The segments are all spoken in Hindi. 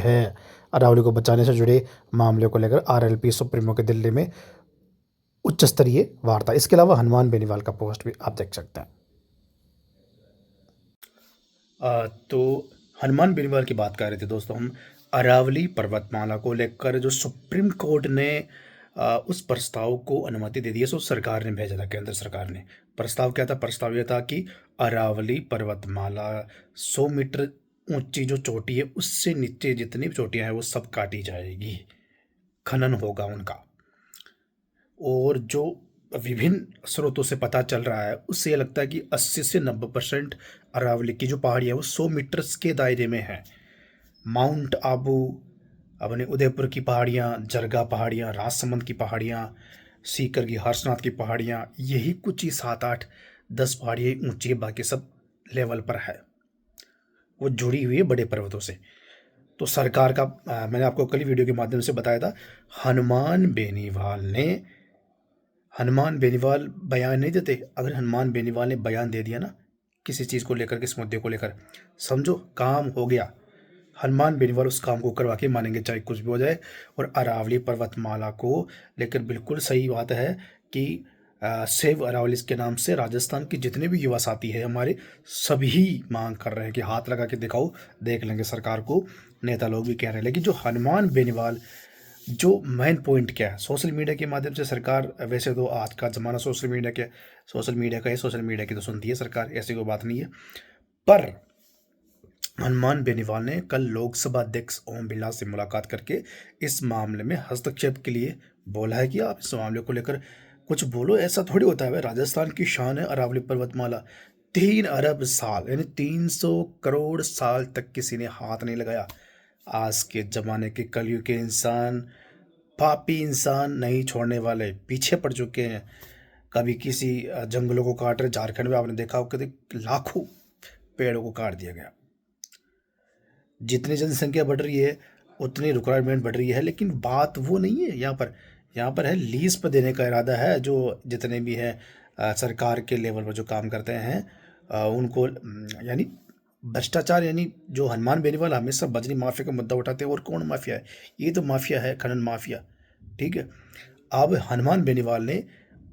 है अरावली को बचाने से जुड़े मामले को लेकर आरएलपी सुप्रीमो के दिल्ली में उच्च स्तरीय वार्ता। इसके अलावा हनुमान बेनीवाल का पोस्ट भी आप देख सकते हैं। तो हनुमान बेनीवाल की बात कर रहे थे दोस्तों हम अरावली पर्वतमाला को लेकर जो सुप्रीम कोर्ट ने उस प्रस्ताव को अनुमति दे दी है। सो सरकार ने भेजा था, केंद्र सरकार ने। प्रस्ताव क्या था? प्रस्ताव यह था कि अरावली पर्वतमाला 100 मीटर ऊंची जो चोटी है उससे नीचे जितनी भी चोटियां हैं वो सब काटी जाएगी, खनन होगा उनका। और जो विभिन्न स्रोतों से पता चल रहा है उससे ये लगता है कि 80 से 90% अरावली की जो पहाड़ियाँ वो 100 मीटर्स के दायरे में है। माउंट आबू, अपने उदयपुर की पहाड़ियाँ, जरगा पहाड़ियाँ, राजसमंद की पहाड़ियाँ, सीकर की हर्षनाथ की पहाड़ियाँ, यही कुछ ही 7, 8, 10 पहाड़ियाँ ऊंची है, बाकी सब लेवल पर है। वो जुड़ी हुई है बड़े पर्वतों से। तो सरकार का मैंने आपको कल वीडियो के माध्यम से बताया था, हनुमान बेनीवाल बयान नहीं देते। अगर हनुमान बेनीवाल ने बयान दे दिया ना किसी चीज़ को लेकर, किस मुद्दे को लेकर, समझो काम हो गया। हनुमान बेनीवाल उस काम को करवा के मानेंगे, चाहे कुछ भी हो जाए। और अरावली पर्वतमाला को लेकर बिल्कुल सही बात है कि सेव अरावली के नाम से राजस्थान के जितने भी युवा साथी है हमारे, सभी मांग कर रहे हैं कि हाथ लगा के दिखाओ, देख लेंगे सरकार को। नेता लोग भी कह रहे हैं। लेकिन जो हनुमान बेनीवाल, जो मेन पॉइंट क्या है, सोशल मीडिया के माध्यम से सरकार, वैसे तो आज का ज़माना सोशल मीडिया का है, सोशल मीडिया की तो सुनती है सरकार, ऐसी कोई बात नहीं है। पर हनुमान बेनीवाल ने कल लोकसभा अध्यक्ष ओम बिरला से मुलाकात करके इस मामले में हस्तक्षेप के लिए बोला है कि आप इस मामले को लेकर कुछ बोलो। ऐसा थोड़ी होता है भाई, राजस्थान की शान है अरावली पर्वतमाला। 3 अरब साल यानी 300 करोड़ साल तक किसी ने हाथ नहीं लगाया। आज के ज़माने के कलयुग के इंसान, पापी इंसान नहीं छोड़ने वाले, पीछे पड़ चुके हैं। कभी किसी जंगलों को काट रहे, झारखंड में आपने देखा होगा कि लाखों पेड़ों को काट दिया गया। जितनी जनसंख्या बढ़ रही है उतनी रिक्वायरमेंट बढ़ रही है, लेकिन बात वो नहीं है। यहाँ पर है लीज पर देने का इरादा है। जो जितने भी हैं सरकार के लेवल पर जो काम करते हैं उनको यानी भ्रष्टाचार, यानी जो हनुमान बेनीवाल हमेशा बजरी माफिया का मुद्दा उठाते हैं। और कौन माफिया है? ये तो माफिया है, खनन माफिया। ठीक है। अब हनुमान बेनीवाल ने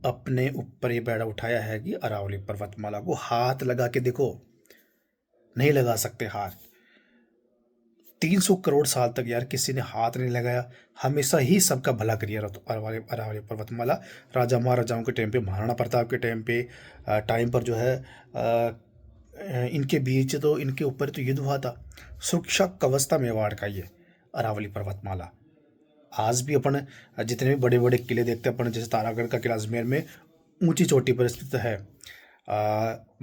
अपने ऊपर ये बेड़ा उठाया है कि अरावली पर्वतमाला को हाथ लगा के देखो। नहीं लगा सकते हाथ। 300 करोड़ साल तक यार किसी ने हाथ नहीं लगाया। हमेशा ही सबका भला करिए अरावली पर्वतमाला। राजा महाराजाओं के टाइम पे, महाराणा प्रताप के टाइम पर जो है इनके बीच तो, इनके ऊपर तो युद्ध हुआ था। सुरक्षा कवचता मेवाड़ का ये अरावली पर्वतमाला। आज भी अपन जितने भी बड़े बड़े किले देखते हैं अपन, जैसे तारागढ़ का किला अजमेर में ऊंची चोटी पर स्थित है।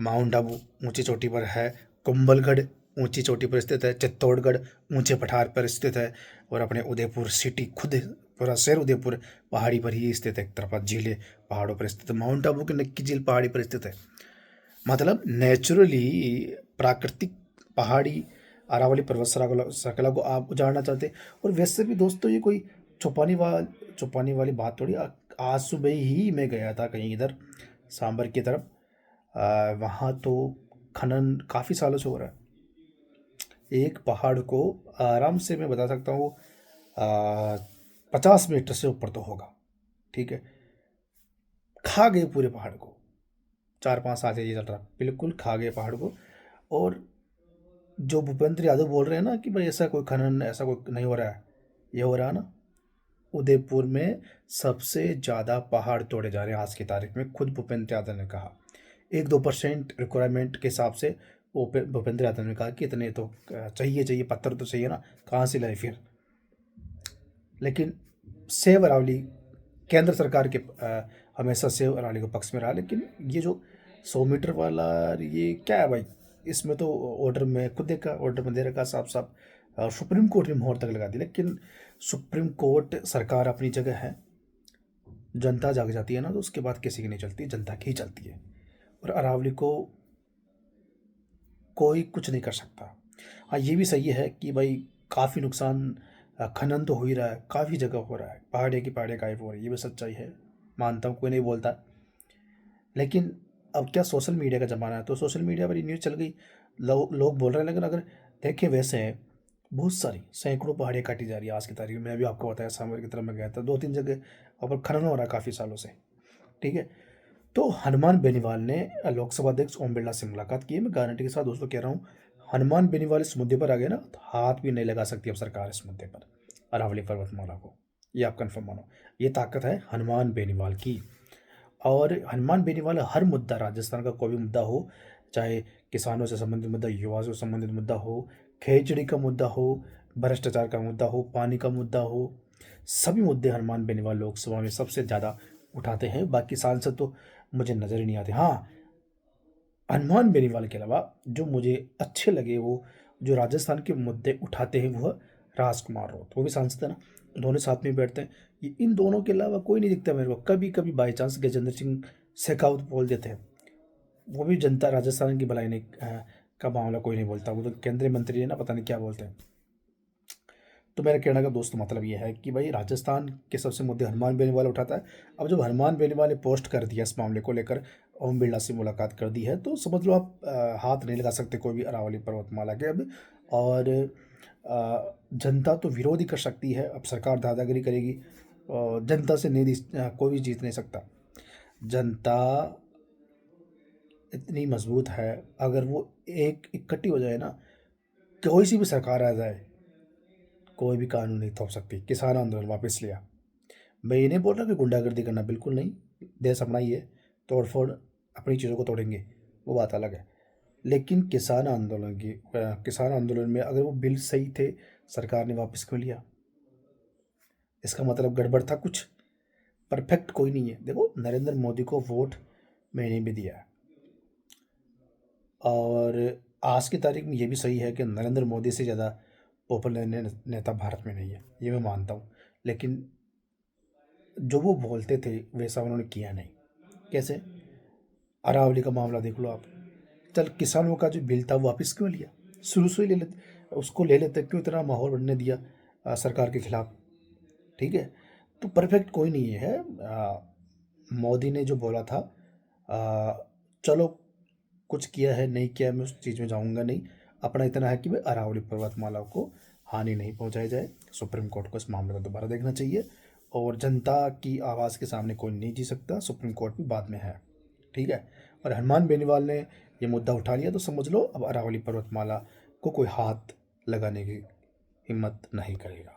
माउंट आबू ऊंची चोटी पर है। कुंभलगढ़ ऊंची चोटी पर स्थित है। चित्तौड़गढ़ ऊंचे पठार पर स्थित है। और अपने उदयपुर सिटी, खुद पूरा शहर उदयपुर पहाड़ी पर ही स्थित है। एक तरफ झीलें पहाड़ों पर स्थित है। माउंट आबू की नक्की झील पहाड़ी पर स्थित है। मतलब नेचुरली प्राकृतिक पहाड़ी अरावली पर्वत श्रृंखला को आप उजाड़ना चाहते हैं। और वैसे भी दोस्तों ये कोई छुपाने वाली बात थोड़ी। आज सुबह ही मैं गया था कहीं इधर सांबर की तरफ। वहाँ तो खनन काफ़ी सालों से हो रहा है। एक पहाड़ को आराम से मैं बता सकता हूँ 50 मीटर से ऊपर तो होगा। ठीक है। खा गए पूरे पहाड़ को। 4-5 साल से ये चल रहा, बिल्कुल खा गए पहाड़ को। और जो भूपेंद्र यादव बोल रहे हैं ना कि भाई ऐसा कोई खनन, ऐसा कोई नहीं हो रहा है, ये हो रहा है ना। उदयपुर में सबसे ज़्यादा पहाड़ तोड़े जा रहे हैं आज की तारीख में, खुद भूपेंद्र यादव ने कहा। 1-2% रिक्वायरमेंट के हिसाब से भूपेंद्र यादव ने कहा कि इतने तो चाहिए पत्थर तो चाहिए ना, कहाँ से लाए फिर। लेकिन सेव अरावली, केंद्र सरकार के हमेशा सेव अरावली को पक्ष में रहा। लेकिन ये जो 100 मीटर वाला, ये क्या है भाई? इसमें तो ऑर्डर में खुद देखा, ऑर्डर में दे रखा साफ साफ। सुप्रीम कोर्ट ने मोहर तक लगा दी। लेकिन सुप्रीम कोर्ट, सरकार अपनी जगह है। जनता जाग जाती है ना तो उसके बाद किसी की नहीं चलती, जनता की ही चलती है। और अरावली को कोई कुछ नहीं कर सकता। हाँ ये भी सही है कि भाई काफ़ी नुकसान, खनन तो हो ही रहा है, काफ़ी जगह हो रहा है, पहाड़ियाँ गायब हो रही है, ये भी सच्चाई है, मानता हूँ, कोई नहीं बोलता। लेकिन अब क्या, सोशल मीडिया का ज़माना है तो सोशल मीडिया पर ये न्यूज़ चल गई, लोग बोल रहे हैं। लेकिन अगर देखें वैसे बहुत सारी सैकड़ों पहाड़ियाँ काटी जा रही है आज की तारीख में। मैं भी आपको बताया सांभर की तरफ मैं गया था, 2-3 जगह वहाँ पर खनन हो रहा है काफ़ी सालों से। ठीक है, तो हनुमान बेनीवाल ने लोकसभा अध्यक्ष ओम बिरला से मुलाकात की है। मैं गारंटी के साथ दोस्तों कह रहा हूँ, हनुमान बेनीवाल इस मुद्दे पर आ गए ना तो हाथ भी नहीं लगा सकती अब सरकार इस मुद्दे पर, अरावली पर्वतमाला को। ये आप कंफर्म मानो, ये ताकत है हनुमान बेनीवाल की। और हनुमान बेनीवाल हर मुद्दा, राजस्थान का कोई भी मुद्दा हो, चाहे किसानों से संबंधित मुद्दा, युवाओं से संबंधित मुद्दा हो, खेचड़ी का मुद्दा हो, भ्रष्टाचार का मुद्दा हो, पानी का मुद्दा हो, सभी मुद्दे हनुमान बेनीवाल लोकसभा में सबसे ज़्यादा उठाते हैं। बाकी सांसद तो मुझे नज़र ही नहीं आते। हाँ, हनुमान बेनीवाल के अलावा जो मुझे अच्छे लगे, वो जो राजस्थान के मुद्दे उठाते हैं, वो राजकुमार राउत, वो भी सांसद है ना, दोनों साथ में बैठते हैं। ये इन दोनों के अलावा कोई नहीं दिखता मेरे को। कभी कभी बाई चांस गजेंद्र सिंह शेखावत बोल देते हैं, वो भी जनता राजस्थान की भलाई नहीं का मामला कोई नहीं बोलता, वो तो केंद्रीय मंत्री है ना, पता नहीं क्या बोलते हैं। तो मेरा कहने का दोस्त मतलब ये है कि भाई राजस्थान के सबसे मुद्दे हनुमान बेनीवाल उठाता है। अब जब हनुमान बेनीवाल ने पोस्ट कर दिया इस मामले को लेकर, ओम बिरला से मुलाकात कर दी है, तो समझ लो आप हाथ नहीं लगा सकते कोई भी अरावली पर्वतमाला के अब। और जनता तो विरोध ही कर सकती है, अब सरकार दादागिरी करेगी, जनता से नहीं कोई भी जीत नहीं सकता। जनता इतनी मजबूत है, अगर वो एक इकट्ठी हो जाए ना, कोई सी भी सरकार आ जाए, कोई भी कानून नहीं थोप सकती। किसान आंदोलन वापस लिया। मैं ये नहीं बोल रहा कि गुंडागर्दी करना, बिल्कुल नहीं, देश अपना ही है, तोड़ फोड़ अपनी चीज़ों को तोड़ेंगे, वो बात अलग है। लेकिन किसान आंदोलन में अगर वो बिल सही थे, सरकार ने वापस क्यों लिया? इसका मतलब गड़बड़ था कुछ, परफेक्ट कोई नहीं है। देखो, नरेंद्र मोदी को वोट मैंने भी दिया है, और आज की तारीख में ये भी सही है कि नरेंद्र मोदी से ज़्यादा पॉपुलर नेता भारत में नहीं है, ये मैं मानता हूँ। लेकिन जो वो बोलते थे वैसा उन्होंने किया नहीं। कैसे? अरावली का मामला देख लो आप। चल, किसानों का जो बिल था वो वापस क्यों लिया? शुरू से ही ले लेते, उसको ले लेते, क्यों इतना माहौल बनने दिया सरकार के खिलाफ? ठीक है, तो परफेक्ट कोई नहीं है। मोदी ने जो बोला था, चलो कुछ किया है नहीं किया, मैं उस चीज़ में जाऊंगा नहीं। अपना इतना है कि भाई अरावली पर्वतमाला को हानि नहीं पहुंचाई जाए। सुप्रीम कोर्ट को इस मामले को दोबारा देखना चाहिए, और जनता की आवाज़ के सामने कोई नहीं जी सकता, सुप्रीम कोर्ट भी बाद में है। ठीक है, और हनुमान बेनीवाल ने ये मुद्दा उठा लिया, तो समझ लो अब अरावली पर्वतमाला को कोई हाथ लगाने की हिम्मत नहीं करेगा।